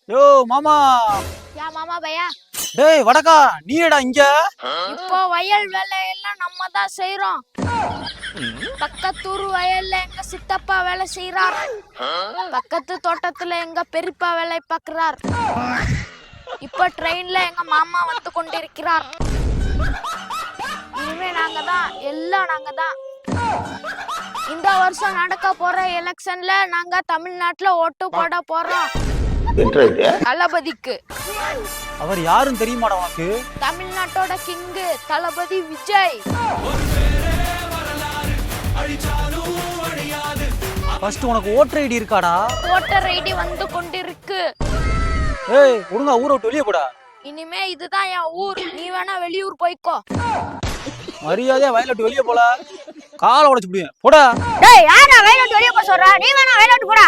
யோ மாமா. யா மாமா பையா. டேய் வடக்கா, நீடா இங்க? இப்போ வயல் வேலையெல்லாம் நம்ம தான் செய்யறோம். பக்கத்தூர் வயல்ல எங்க சித்தப்பா வேலை செய்யறார். பக்கத்து தோட்டத்துல எங்க பெரியப்பா வேலை பார்க்கிறார். இப்ப ட்ரெயின்ல எங்க மாமா வந்து கொண்டிருக்கிறார். இனிமே நாங்க தான், எல்லாம் நாங்க தான். இந்த வருஷம் நடக்க போற எலெக்ஷன்ல நாங்க தமிழ்நாட்டுல ஓட்டு போட போறோம். தளபதிக்கு. அவர் யாருன்னு தெரியுமாடா உனக்கு? தமிழ்நாட்டோட கிங்கு தளபதி விஜய். ஃபர்ஸ்ட் உனக்கு ஓட்டர் ஐடி இருக்காடா? ஓட்டர் ஐடி வந்து கொண்டிருக்கு. ஏய் ஒழுங்கா ஊரை விட்டு வெளியே போடா. இனிமே இதுதான் என் ஊர். நீ வேணா வெளியூர் போய்க்கோ. மரியாதையா வயலை விட்டு வெளியே போல. காலை உடைச்சு போடுவேன். போடா. டேய் யாரா வயலை விட்டு வெளியே போக சொல்றா? நீ வேணா வயலை விட்டு போடா.